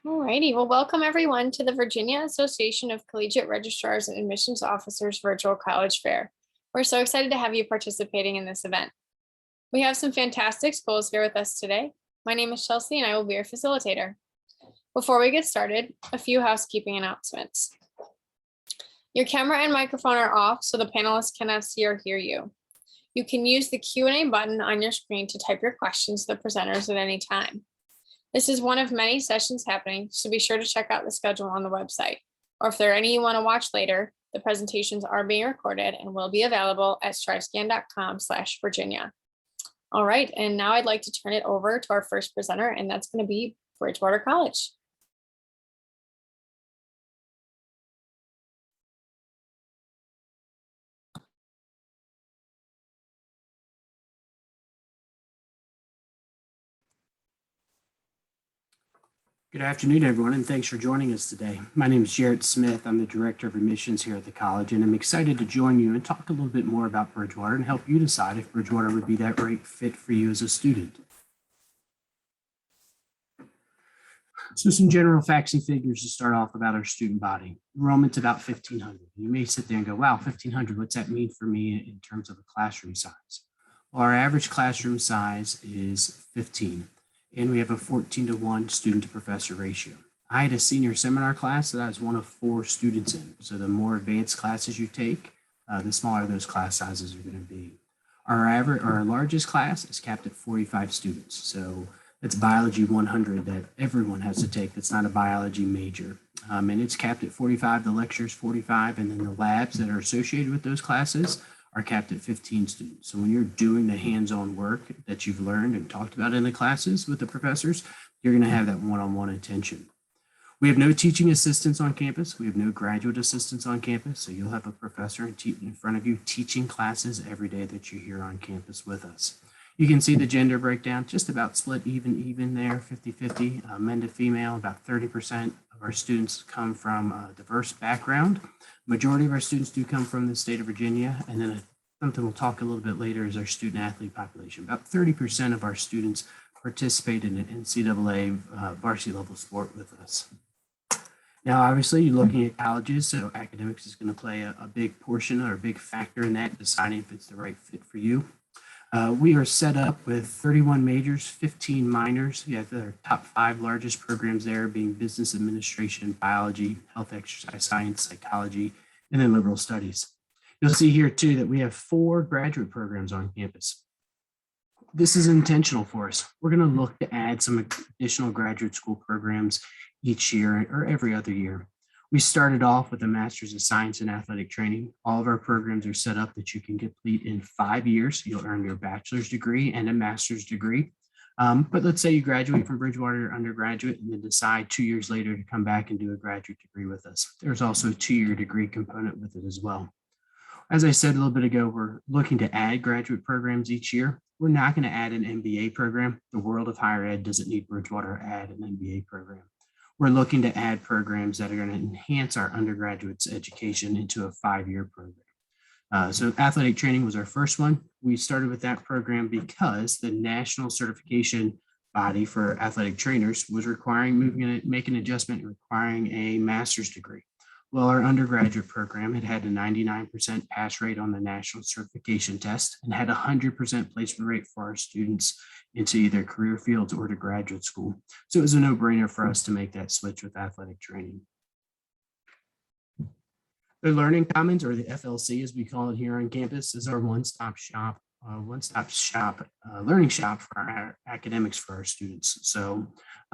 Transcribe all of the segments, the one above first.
Alrighty, well, welcome everyone to the Virginia Association of Collegiate Registrars and Admissions Officers Virtual College Fair. We're so excited to have you participating in this event. We have some fantastic schools here with us today. My name is Chelsea and I will be your facilitator. Before we get started, a few housekeeping announcements. Your camera and microphone are off so the panelists cannot see or hear you. You can use the Q&A button on your screen to type your questions to the presenters at any time. This is one of many sessions happening, so be sure to check out the schedule on the website. Or if there are any you want to watch later, the presentations are being recorded and will be available at striscan.com/Virginia. All right, and now I'd like to turn it over to our first presenter, and that's going to be Bridgewater College. Good afternoon, everyone, and thanks for joining us today. My name is Jarrett Smith. I'm the Director of Admissions here at the college, and I'm excited to join you and talk a little bit more about Bridgewater and help you decide if Bridgewater would be that right fit for you as a student. So some general facts and figures to start off about our student body. Enrollment's about 1,500. You may sit there and go, wow, 1,500, what's that mean for me in terms of a classroom size? Well, our average classroom size is 15. And we have a 14-to-1 student to professor ratio. I had a senior seminar class that I was one of 4 students in. So the more advanced classes you take, the smaller those class sizes are going to be. Our largest class is capped at 45 students. So that's biology 100 that everyone has to take. That's not a biology major. And it's capped at 45, the lectures 45, and then the labs that are associated with those classes are capped at 15 students. So when you're doing the hands-on work that you've learned and talked about in the classes with the professors, you're going to have that one-on-one attention. We have no teaching assistants on campus. We have no graduate assistants on campus. So you'll have a professor in front of you teaching classes every day that you're here on campus with us. You can see the gender breakdown, just about split even there, 50-50, men to female. About 30% of our students come from a diverse background. Majority of our students do come from the state of Virginia, and then something we'll talk a little bit later is our student athlete population. About 30% of our students participate in an NCAA varsity level sport with us. Now, obviously, you're looking at colleges, so academics is going to play a big portion or a big factor in that, deciding if it's the right fit for you. We are set up with 31 majors, 15 minors. We have the top 5 largest programs there being business administration, biology, health, exercise science, psychology, and then liberal studies. You'll see here too that we have 4 graduate programs on campus. This is intentional for us. We're going to look to add some additional graduate school programs each year or every other year. We started off with a Master's of Science in Athletic Training. All of our programs are set up that you can complete in 5 years. You'll earn your bachelor's degree and a master's degree. But let's say you graduate from Bridgewater undergraduate and then decide 2 years later to come back and do a graduate degree with us. There's also a 2-year degree component with it as well. As I said a little bit ago, we're looking to add graduate programs each year. We're not going to add an MBA program. The world of higher ed doesn't need Bridgewater to add an MBA program. We're looking to add programs that are going to enhance our undergraduates' education into a 5-year program. So athletic training was our first one. We started with that program because the national certification body for athletic trainers was make an adjustment requiring a master's degree. Well, our undergraduate program had a 99% pass rate on the national certification test and had a 100% placement rate for our students into either career fields or to graduate school. So it was a no-brainer for us to make that switch with athletic training. The Learning Commons, or the FLC as we call it here on campus, is our one-stop shop learning shop for our academics for our students. So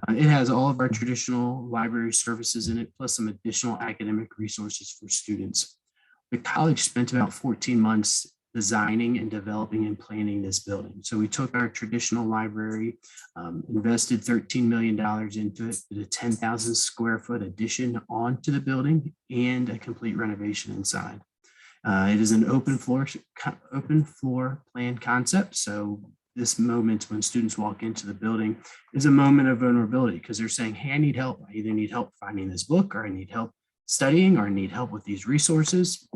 it has all of our traditional library services in it, plus some additional academic resources for students. The college spent about 14 months designing and developing and planning this building. So we took our traditional library, invested $13 million into it, did a 10,000 square foot addition onto the building and a complete renovation inside. It is an open floor plan concept. So this moment when students walk into the building is a moment of vulnerability because they're saying, hey, I need help. I either need help finding this book, or I need help studying, or I need help with these resources.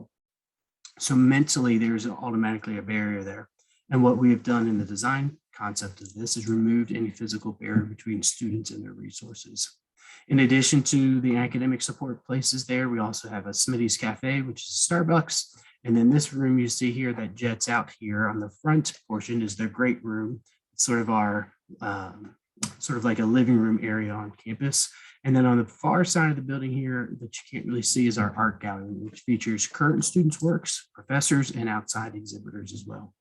So mentally, there's automatically a barrier there. And what we have done in the design concept of this is removed any physical barrier between students and their resources. In addition to the academic support places there, we also have a Smitty's Cafe, which is Starbucks. And then this room you see here that jets out here on the front portion is their great room. It's sort of our, sort of like a living room area on campus. And then on the far side of the building here that you can't really see is our art gallery, which features current students' works, professors, and outside exhibitors as well.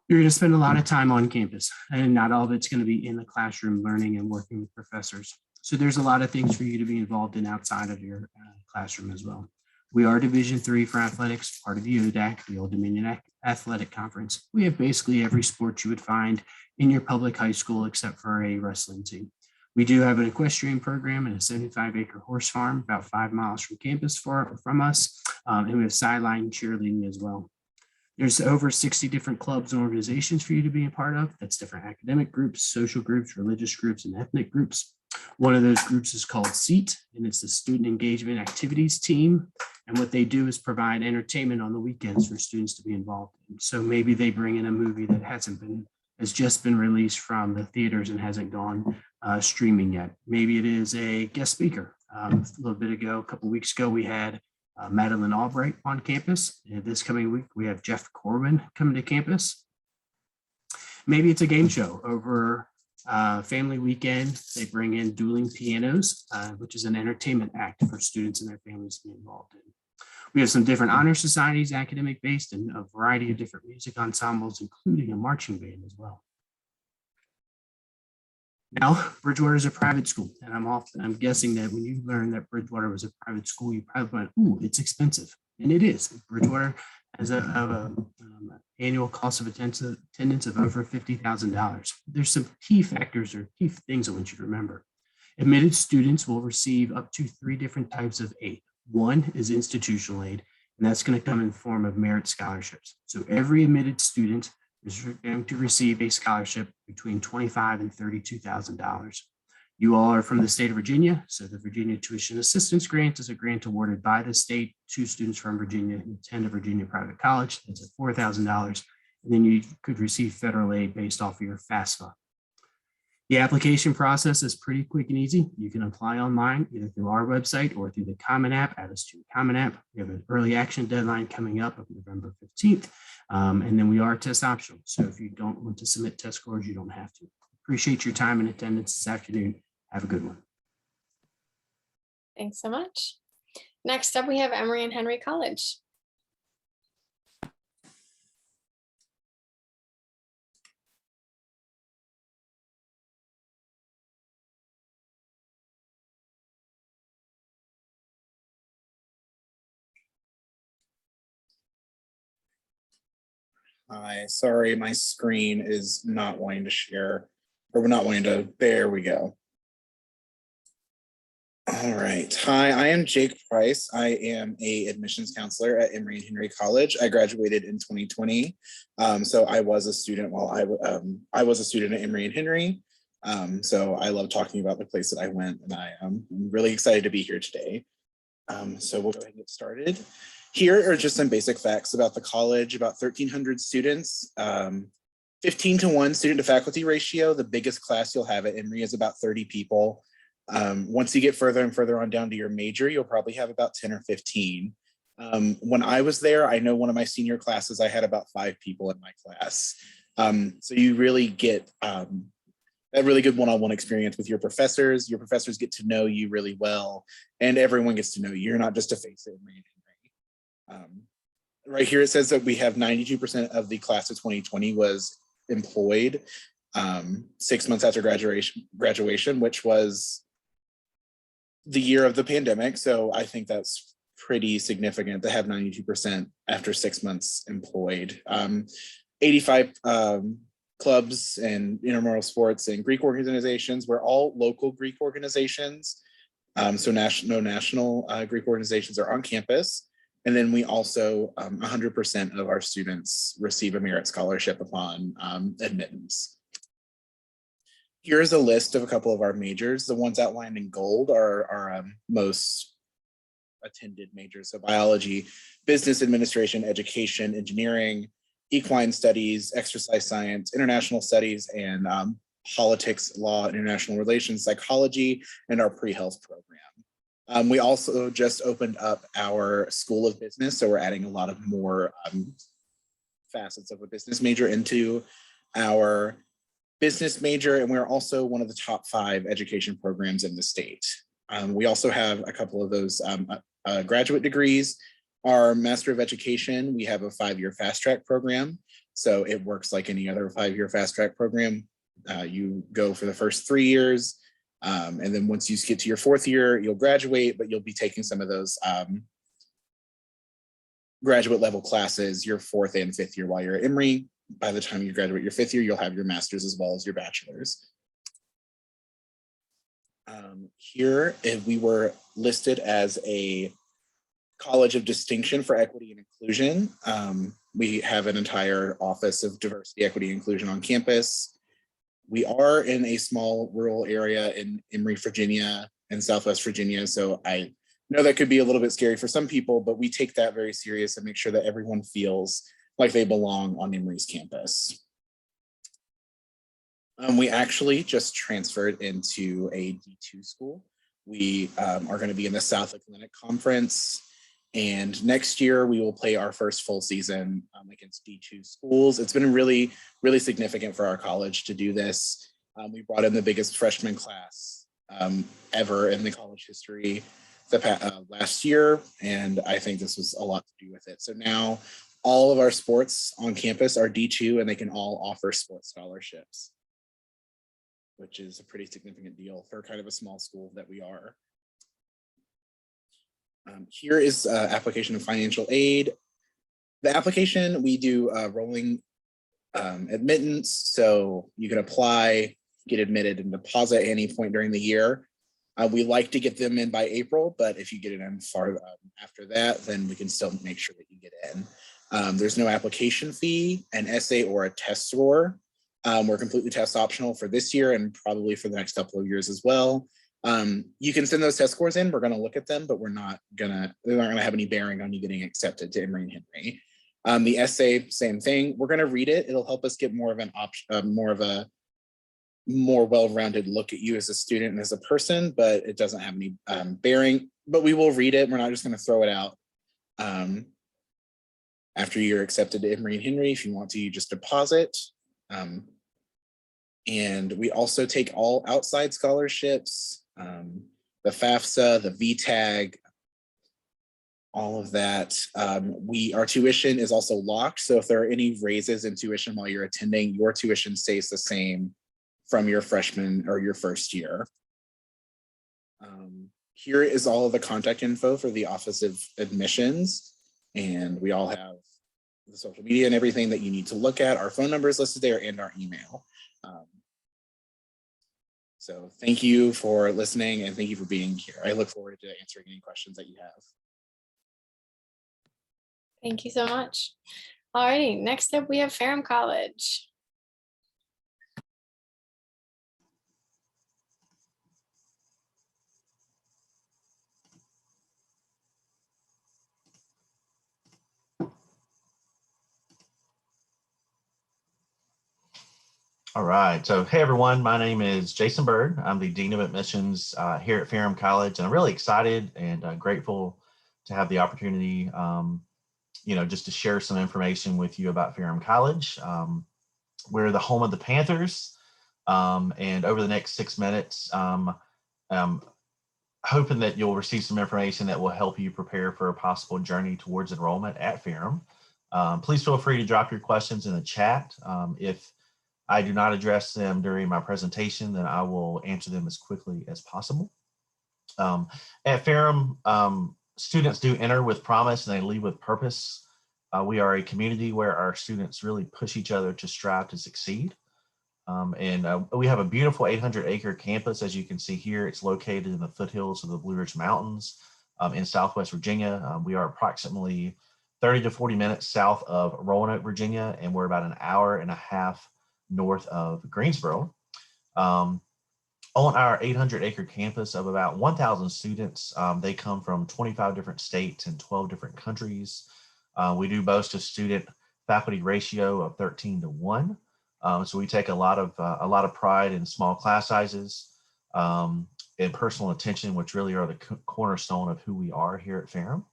You're going to spend a lot of time on campus, and not all of it's going to be in the classroom learning and working with professors. So there's a lot of things for you to be involved in outside of your classroom as well. We are Division III for athletics, part of the ODAC, the Old Dominion Athletic Conference. We have basically every sport you would find in your public high school except for a wrestling team. We do have an equestrian program and a 75-acre horse farm about 5 miles from campus from us, and we have sideline cheerleading as well. There's over 60 different clubs and organizations for you to be a part of. That's different academic groups, social groups, religious groups, and ethnic groups. One of those groups is called SEAT, and it's the Student Engagement Activities Team. And what they do is provide entertainment on the weekends for students to be involved in. So maybe they bring in a movie that has just been released from the theaters and hasn't gone streaming yet. Maybe it is a guest speaker. A couple weeks ago, we had Madeline Albright on campus. This coming week, we have Jeff Corbin coming to campus. Maybe it's a game show over family weekend. They bring in dueling pianos, which is an entertainment act for students and their families to be involved in. We have some different honor societies, academic based, and a variety of different music ensembles, including a marching band as well. Now, Bridgewater is a private school, and I'm guessing that when you learned that Bridgewater was a private school, you probably went, "Ooh, it's expensive," and it is. Bridgewater has an annual cost of attendance of over $50,000. There's some key factors or key things I want you to remember. Admitted students will receive up to 3 different types of aid. One is institutional aid, and that's going to come in the form of merit scholarships. So every admitted student is going to receive a scholarship between $25,000 and $32,000. You all are from the state of Virginia, so the Virginia Tuition Assistance Grant is a grant awarded by the state to students from Virginia who attend a Virginia private college. That's at $4,000, and then you could receive federal aid based off of your FAFSA. The application process is pretty quick and easy. You can apply online either through our website or through the Common App, Add Us to the Common App. We have an early action deadline coming up of November 15th. And then we are test optional. So if you don't want to submit test scores, you don't have to. Appreciate your time and attendance this afternoon. Have a good one. Thanks so much. Next up, we have Emory and Henry College. Hi, sorry, my screen is not wanting to share, or not wanting to, there we go. All right, hi, I am Jake Price. I am a admissions counselor at Emory and Henry College. I graduated in 2020. So I was a student while I was a student at Emory and Henry. So I love talking about the place that I went, and I am really excited to be here today. So we'll go ahead and get started. Here are just some basic facts about the college. About 1,300 students, 15-to-1 student to faculty ratio. The biggest class you'll have at Emory is about 30 people. Once you get further and further on down to your major, you'll probably have about 10 or 15. When I was there, I know one of my senior classes, I had about 5 people in my class. So you really get a really good one-on-one experience with your professors. Your professors get to know you really well, and everyone gets to know you. You're not just a face at Emory and Henry. Right here it says that we have 92% of the class of 2020 was employed 6 months after graduation, which was the year of the pandemic. So I think that's pretty significant to have 92% after 6 months employed. 85 clubs and intramural sports and Greek organizations were all local Greek organizations. So no national Greek organizations are on campus. And then we also, 100% of our students receive a merit scholarship upon admittance. Here's a list of a couple of our majors. The ones outlined in gold are our most attended majors. So biology, business administration, education, engineering, equine studies, exercise science, international studies, and politics, law, international relations, psychology, and our pre-health program. We also just opened up our School of Business, so we're adding a lot of more facets of a business major into our business major, and we're also one of the top 5 education programs in the state. We also have a couple of those graduate degrees. Our Master of Education, we have a 5-year fast track program. So it works like any other 5-year fast track program. You go for the first 3 years, and then once you get to your 4th year, you'll graduate, but you'll be taking some of those graduate level classes your 4th and 5th year while you're at Emory. By the time you graduate your 5th year, you'll have your master's as well as your bachelor's. Here, we were listed as a College of Distinction for Equity and Inclusion. We have an entire Office of Diversity, Equity, and Inclusion on campus. We are in a small rural area in Emory, Virginia, and Southwest Virginia, so I know that could be a little bit scary for some people, but we take that very serious and make sure that everyone feels like they belong on Emory's campus. We actually just transferred into a D2 school. We are going to be in the South Atlantic Conference, and next year we will play our first full season against D2 schools. It's been really, really significant for our college to do this. We brought in the biggest freshman class ever in the college history last year, and I think this was a lot to do with it. So now all of our sports on campus are D2, and they can all offer sports scholarships, which is a pretty significant deal for kind of a small school that we are. Here is application of financial aid. The application, we do rolling admittance, so you can apply, get admitted, and deposit at any point during the year. We like to get them in by April, but if you get it in far after that, then we can still make sure that you get in. There's no application fee, an essay, or a test score. We're completely test optional for this year and probably for the next couple of years as well. You can send those test scores in. We're going to look at them, but they're not going to have any bearing on you getting accepted to Emory and Henry. The essay, same thing. We're going to read it. It'll help us get more of an more well-rounded look at you as a student and as a person, but it doesn't have any bearing. But we will read it. We're not just going to throw it out. After you're accepted to Emory and Henry, if you want to, you just deposit. And we also take all outside scholarships, the FAFSA, the VTAG, all of that. Our tuition is also locked. So if there are any raises in tuition while you're attending, your tuition stays the same from your freshman or your first year. Here is all of the contact info for the Office of Admissions. And we all have the social media and everything that you need to look at. Our phone number is listed there and our email. So thank you for listening and thank you for being here. I look forward to answering any questions that you have. Thank you so much. All righty, next up we have Ferrum College. All right, so hey everyone, my name is Jason Bird. I'm the Dean of Admissions here at Ferrum College, and I'm really excited and grateful to have the opportunity, just to share some information with you about Ferrum College. We're the home of the Panthers, and over the next 6 minutes, I'm hoping that you'll receive some information that will help you prepare for a possible journey towards enrollment at Ferrum. Please feel free to drop your questions in the chat. If I do not address them during my presentation, then I will answer them as quickly as possible. At Ferrum, students do enter with promise and they leave with purpose. We are a community where our students really push each other to strive to succeed. We have a beautiful 800-acre campus, as you can see here. It's located in the foothills of the Blue Ridge Mountains in Southwest Virginia. We are approximately 30 to 40 minutes south of Roanoke, Virginia, and we're about an hour and a half north of Greensboro. On our 800-acre campus of about 1,000 students, they come from 25 different states and 12 different countries. We do boast a student faculty ratio of 13 to 1. So we take a lot of pride in small class sizes and personal attention, which really are the cornerstone of who we are here at Ferrum.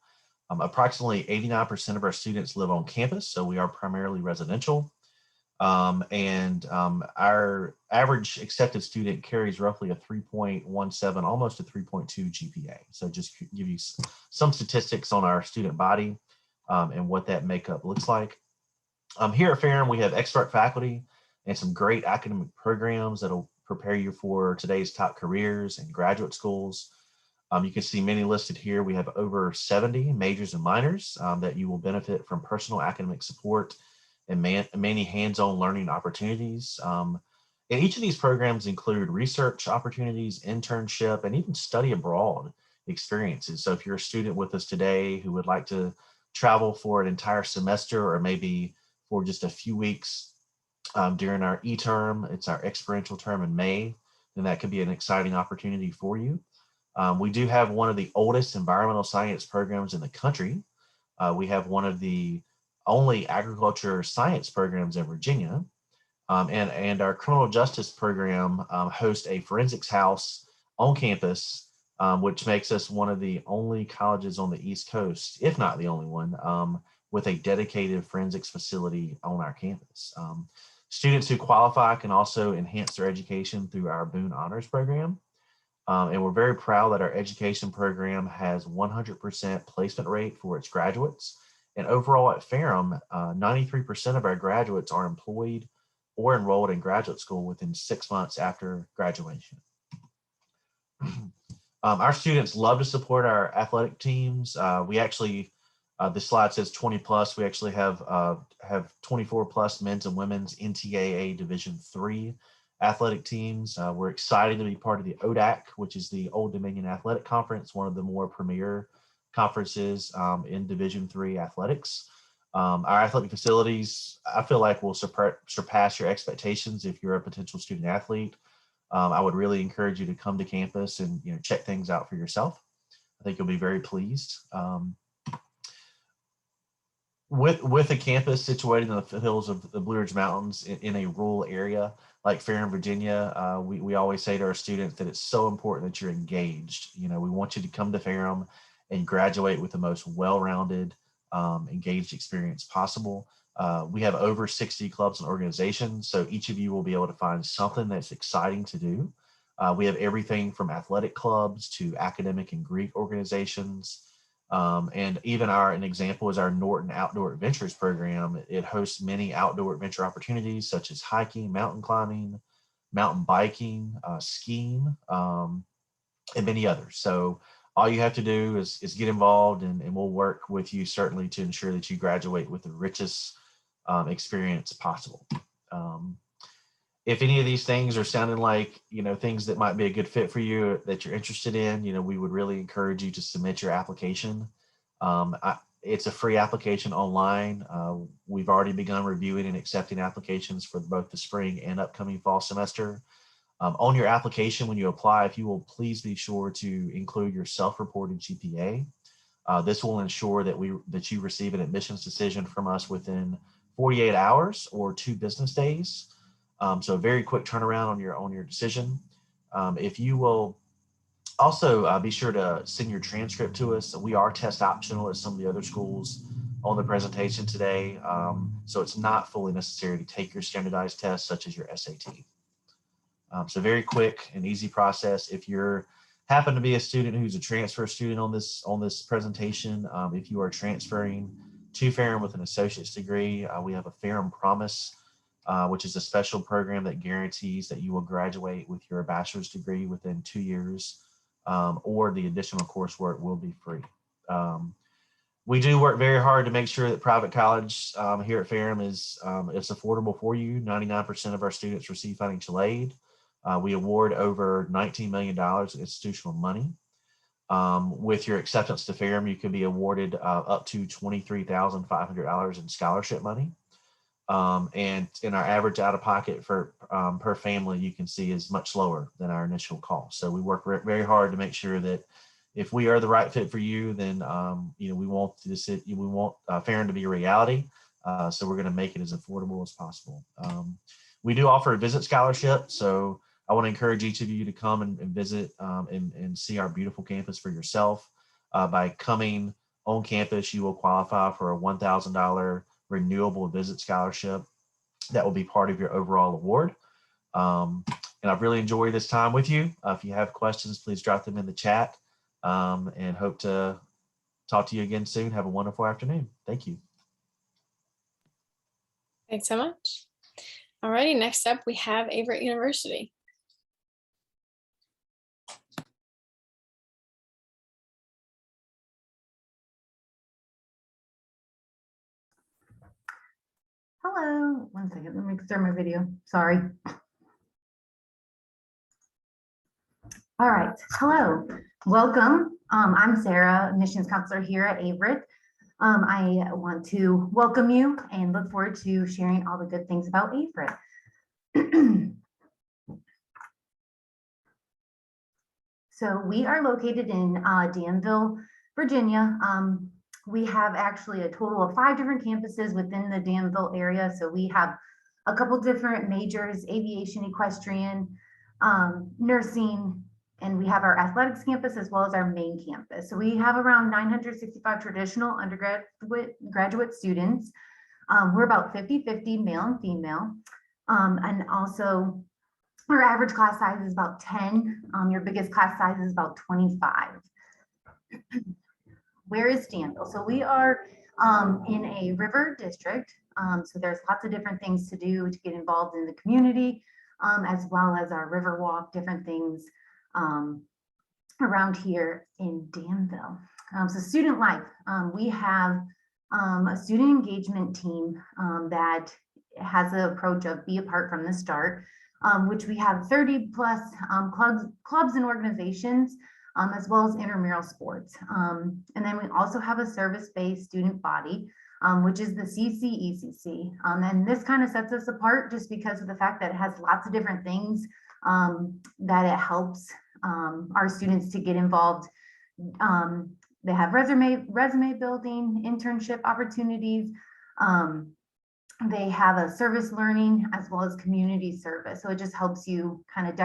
Approximately 89% of our students live on campus, so we are primarily residential. Our average accepted student carries roughly a 3.17, almost a 3.2 GPA. So just give you some statistics on our student body and what that makeup looks like. Here at Ferrum, we have expert faculty and some great academic programs that'll prepare you for today's top careers and graduate schools. You can see many listed here. We have over 70 majors and minors that you will benefit from personal academic support and many hands-on learning opportunities. And each of these programs include research opportunities, internship, and even study abroad experiences. So if you're a student with us today who would like to travel for an entire semester or maybe for just a few weeks during our e-term, it's our experiential term in May, then that could be an exciting opportunity for you. We do have one of the oldest environmental science programs in the country. We have one of the only agriculture science programs in Virginia. And our criminal justice program hosts a forensics house on campus, which makes us one of the only colleges on the East Coast, if not the only one, with a dedicated forensics facility on our campus. Students who qualify can also enhance their education through our Boone Honors Program. And we're very proud that our education program has 100% placement rate for its graduates. And overall at Ferrum, 93% of our graduates are employed or enrolled in graduate school within 6 months after graduation. Our students love to support our athletic teams. We actually, this slide says 20 plus. We actually have 24 plus men's and women's NCAA Division III athletic teams. We're excited to be part of the ODAC, which is the Old Dominion Athletic Conference, one of the more premier conferences in Division III athletics. Our athletic facilities, I feel like, will surpass your expectations if you're a potential student athlete. I would really encourage you to come to campus and check things out for yourself. I think you'll be very pleased. With a campus situated in the foothills of the Blue Ridge Mountains in a rural area like Ferrum, Virginia, we always say to our students that it's so important that you're engaged. We want you to come to Ferrum and graduate with the most well-rounded, engaged experience possible. We have over 60 clubs and organizations, so each of you will be able to find something that's exciting to do. We have everything from athletic clubs to academic and Greek organizations. And even an example is our Norton Outdoor Adventures program. It hosts many outdoor adventure opportunities such as hiking, mountain climbing, mountain biking, skiing, and many others. So all you have to do is get involved, and we'll work with you certainly to ensure that you graduate with the richest experience possible. If any of these things are sounding like, things that might be a good fit for you that you're interested in, we would really encourage you to submit your application. It's a free application online. We've already begun reviewing and accepting applications for both the spring and upcoming fall semester. On your application, when you apply, if you will please be sure to include your self-reported GPA. This will ensure that you receive an admissions decision from us within 48 hours or 2 business days. So a very quick turnaround on your decision. If you will also be sure to send your transcript to us. We are test optional at some of the other schools on the presentation today. So it's not fully necessary to take your standardized tests such as your SAT. So very quick and easy process. If you're happen to be a student who's a transfer student on this presentation, if you are transferring to Ferrum with an associate's degree, we have a Ferrum Promise, which is a special program that guarantees that you will graduate with your bachelor's degree within 2 years, or the additional coursework will be free. We do work very hard to make sure that private college here at Ferrum is affordable for you. 99% of our students receive financial aid. We award over $19 million in institutional money. With your acceptance to Ferrum, you can be awarded up to $23,500 in scholarship money. And in our average out-of-pocket for per family, you can see is much lower than our initial cost. So we work very hard to make sure that if we are the right fit for you, then we want Ferrum to be a reality. So we're going to make it as affordable as possible. We do offer a visit scholarship, so I want to encourage each of you to come and visit and see our beautiful campus for yourself. By coming on campus, you will qualify for a $1,000 renewable visit scholarship that will be part of your overall award. And I've really enjoyed this time with you. If you have questions, please drop them in the chat, and hope to talk to you again soon. Have a wonderful afternoon. Thank you. Thanks so much. Alrighty, next up we have Averett University. Hello, one second, let me start my video, sorry. All right, hello, welcome. I'm Sarah, admissions counselor here at Averett. I want to welcome you and look forward to sharing all the good things about Averett. So we are located in Danville, Virginia. We have actually a total of 5 different campuses within the Danville area. So we have a couple different majors: aviation, equestrian, nursing, and we have our athletics campus as well as our main campus. So we have around 965 traditional graduate students. We're about 50-50 male and female. And also our average class size is about 10. Your biggest class size is about 25. Where is Danville? So we are in a river district. So there's lots of different things to do to get involved in the community, as well as our river walk, different things around here in Danville. So student life, we have a student engagement team that has the approach of be a part from the start, which we have 30 plus clubs and organizations, as well as intramural sports. And then we also have a service-based student body, which is the CCECC. And this kind of sets us apart just because of the fact that it has lots of different things that it helps our students to get involved. They have resume building, internship opportunities. They have a service learning as well as community service. So it just helps you kind of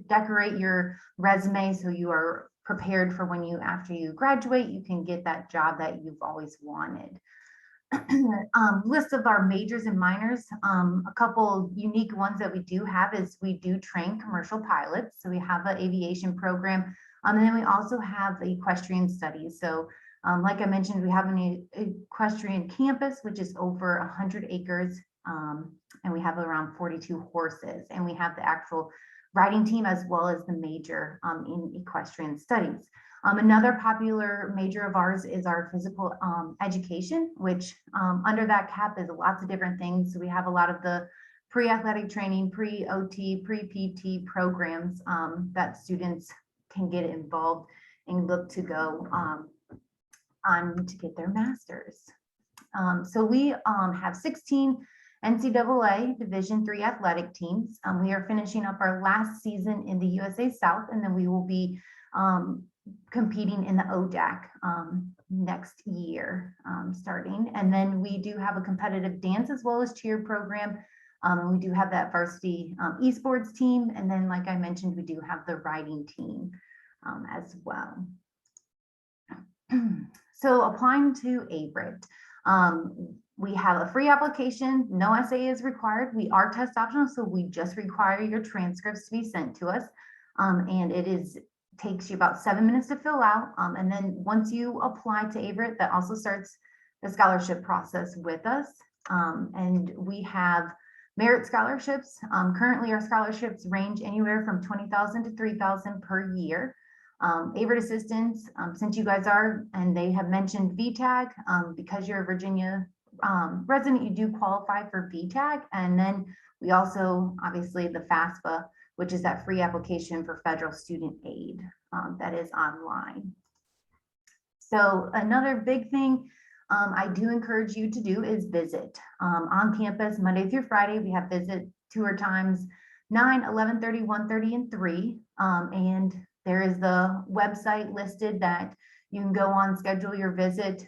decorate your resume so you are prepared for when after you graduate, you can get that job that you've always wanted. List of our majors and minors. A couple unique ones that we do have is we do train commercial pilots. So we have an aviation program. And then we also have equestrian studies. So like I mentioned, we have an equestrian campus, which is over 100 acres. And we have around 42 horses. And we have the actual riding team as well as the major in equestrian studies. Another popular major of ours is our physical education, which under that cap is lots of different things. So we have a lot of the pre-athletic training, pre-OT, pre-PT programs that students can get involved and look to go on to get their masters. So we have 16 NCAA Division III athletic teams. We are finishing up our last season in the USA South, and then we will be competing in the ODAC next year starting. And then we do have a competitive dance as well as cheer program. And we do have that varsity esports team. And then, like I mentioned, we do have the riding team as well. So applying to Averett, we have a free application. No essay is required. We are test optional, so we just require your transcripts to be sent to us. And it takes you about 7 minutes to fill out. And then once you apply to Averett, that also starts the scholarship process with us. And we have merit scholarships. Currently, our scholarships range anywhere from $20,000 to $3,000 per year. Averett assistants, since you guys are, and they have mentioned VTAG, because you're a Virginia resident, you do qualify for VTAG. And then we also, obviously, the FAFSA, which is that free application for federal student aid that is online. So another big thing I do encourage you to do is visit on campus Monday through Friday. We have visit tour times 9, 11:30, 1:30, and 3. And there is the website listed that you can go on, schedule your visit.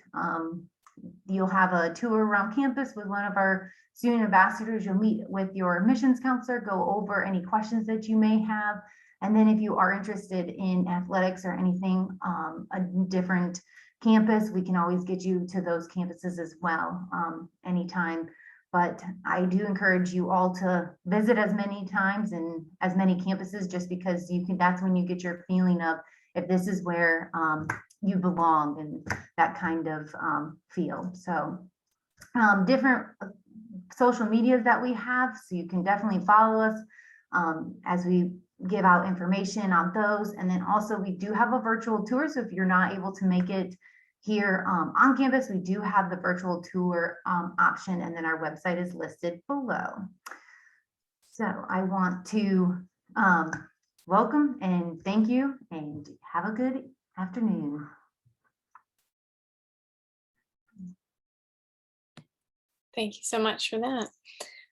You'll have a tour around campus with one of our student ambassadors. You'll meet with your admissions counselor, go over any questions that you may have. And then if you are interested in athletics or anything, a different campus, we can always get you to those campuses as well, anytime. But I do encourage you all to visit as many times and as many campuses, just because that's when you get your feeling of if this is where you belong and that kind of feel. So different social medias that we have, so you can definitely follow us as we give out information on those. And then also we do have a virtual tour, so if you're not able to make it here on campus, we do have the virtual tour option, and then our website is listed below. So I want to welcome and thank you, and have a good afternoon. Thank you so much for that.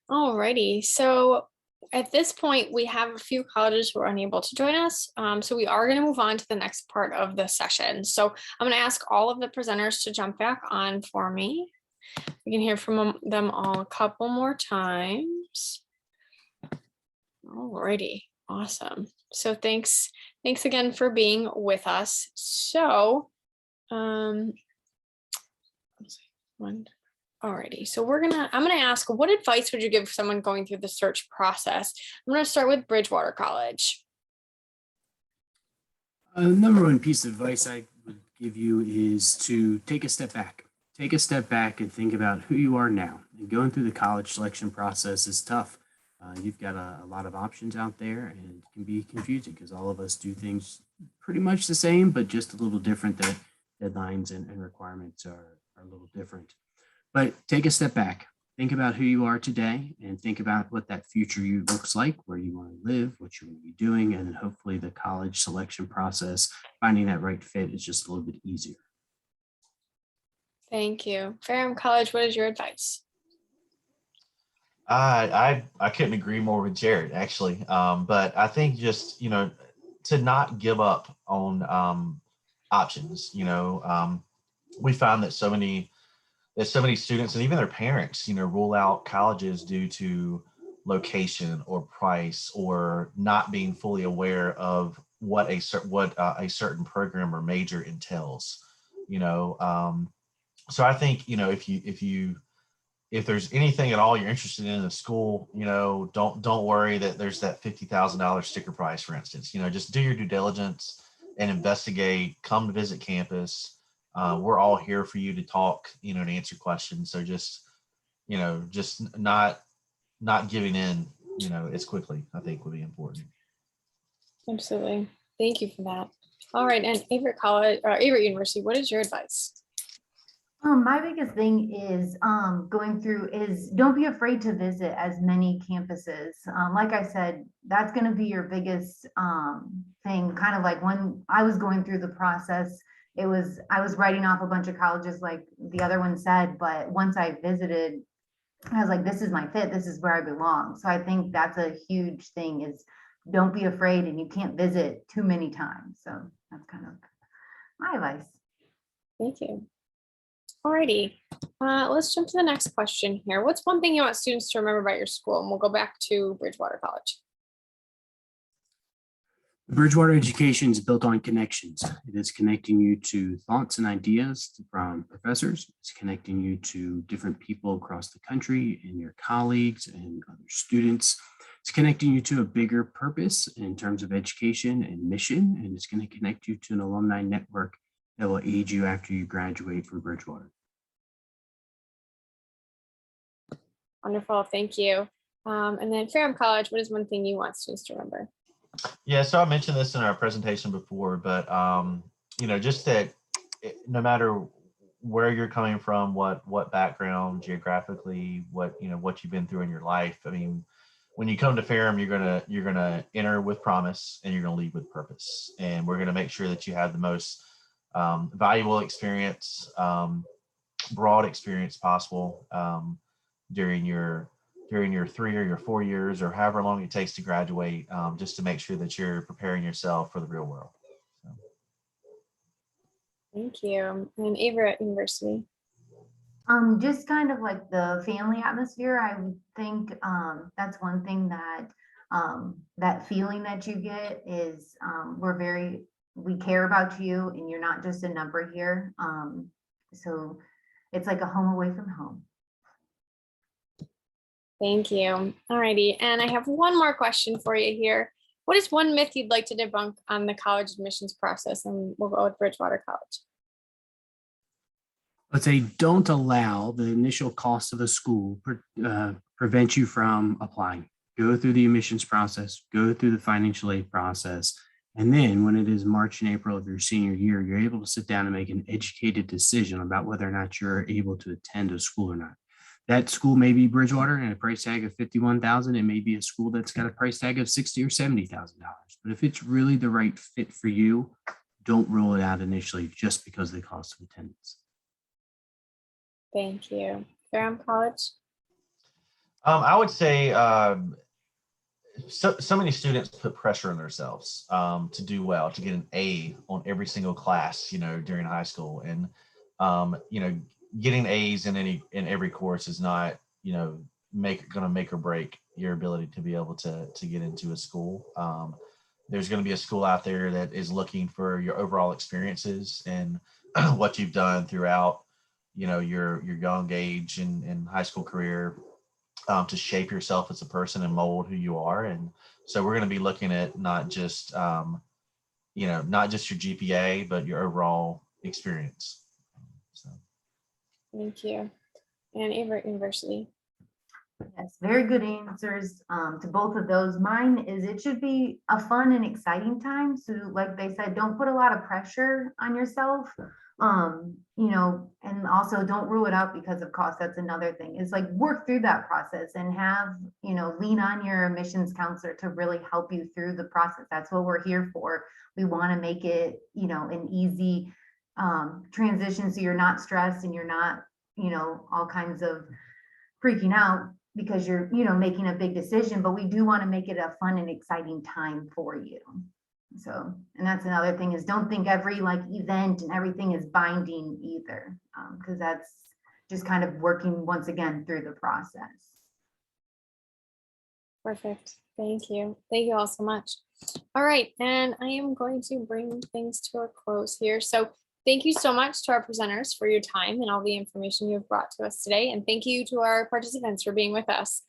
Alrighty, so at this point, we have a few colleges who are unable to join us. So we are going to move on to the next part of the session. So I'm going to ask all of the presenters to jump back on for me. We can hear from them all a couple more times. Alrighty, awesome. So thanks again for being with us. So, alrighty, so I'm gonna ask, what advice would you give someone going through the search process? I'm gonna start with Bridgewater College. Number one piece of advice I would give you is to take a step back. Take a step back and think about who you are now. And going through the college selection process is tough. You've got a lot of options out there, and it can be confusing because all of us do things pretty much the same, but just a little different. That deadlines and requirements are a little different. But take a step back. Think about who you are today, and think about what that future you looks like, where you want to live, what you want to be doing, and then hopefully the college selection process, finding that right fit is just a little bit easier. Thank you. Ferrum College, what is your advice? I couldn't agree more with Jared, actually. But I think just, to not give up on options. We found that so many students and even their parents, rule out colleges due to location or price or not being fully aware of what a certain program or major entails. So I think, if there's anything at all you're interested in a school, don't worry that there's that $50,000 sticker price, for instance. Just do your due diligence and investigate. Come to visit campus. We're all here for you to talk, and answer questions. So just not giving in, as quickly, I think would be important. Absolutely. Thank you for that. All right, and Averett College or Averett University, what is your advice? My biggest thing is going through is don't be afraid to visit as many campuses. Like I said, that's going to be your biggest thing. Kind of like when I was going through the process, I was writing off a bunch of colleges like the other one said, but once I visited, I was like, this is my fit, this is where I belong. So I think that's a huge thing, is don't be afraid, and you can't visit too many times. So that's kind of my advice. Thank you. Alrighty, let's jump to the next question here. What's one thing you want students to remember about your school? And we'll go back to Bridgewater College. Bridgewater education is built on connections. It is connecting you to thoughts and ideas from professors. It's connecting you to different people across the country and your colleagues and other students. It's connecting you to a bigger purpose in terms of education and mission, and it's going to connect you to an alumni network that will aid you after you graduate from Bridgewater. Wonderful, thank you. And then Ferrum College, what is one thing you want students to remember? Yeah, so I mentioned this in our presentation before, but just that no matter where you're coming from, what background geographically, what you've been through in your life. I mean, when you come to Ferrum, you're gonna enter with promise, and you're gonna leave with purpose. And we're gonna make sure that you have the most valuable experience, broad experience possible during your 3 or your 4 years, or however long it takes to graduate, just to make sure that you're preparing yourself for the real world. So. Thank you. And Averett University. Just kind of like the family atmosphere. I would think that's one thing that that feeling that you get is we care about you and you're not just a number here. So it's like a home away from home. Thank you. Alrighty, and I have one more question for you here. What is one myth you'd like to debunk on the college admissions process? And we'll go with Bridgewater College. Let's say don't allow the initial cost of a school prevent you from applying. Go through the admissions process, go through the financial aid process. And then when it is March and April of your senior year, you're able to sit down and make an educated decision about whether or not you're able to attend a school or not. That school may be Bridgewater and a price tag of $51,000. It may be a school that's got a price tag of $60,000 or $70,000. But if it's really the right fit for you, don't rule it out initially just because of the cost of attendance. Thank you. Ferrum College. I would say so many students put pressure on themselves to do well, to get an A on every single class, during high school. And, getting A's in every course is not, going to make or break your ability to be able to get into a school. There's going to be a school out there that is looking for your overall experiences and what you've done throughout, your young age and high school career, to shape yourself as a person and mold who you are. And so we're going to be looking at not just not just your GPA, but your overall experience. So. Thank you. And Averett University. Yes, very good answers to both of those. Mine is it should be a fun and exciting time. So like they said, don't put a lot of pressure on yourself. And also don't rule it out because of cost. That's another thing. It's like work through that process and have, lean on your admissions counselor to really help you through the process. That's what we're here for. We want to make it, an easy transition so you're not stressed and you're not, all kinds of freaking out because you're, making a big decision, but we do want to make it a fun and exciting time for you. So, and that's another thing is don't think every event and everything is binding either, because that's just kind of working once again through the process. Perfect. Thank you. Thank you all so much. All right. And I am going to bring things to a close here. So thank you so much to our presenters for your time and all the information you've brought to us today. And thank you to our participants for being with us.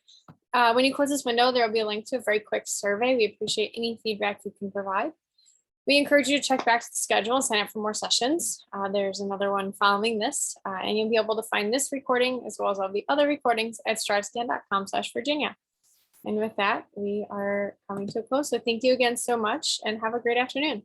When you close this window, there will be a link to a very quick survey. We appreciate any feedback you can provide. We encourage you to check back to the schedule and sign up for more sessions. There's another one following this, and you'll be able to find this recording as well as all the other recordings at stridescan.com/Virginia. And with that, we are coming to a close. So thank you again so much and have a great afternoon.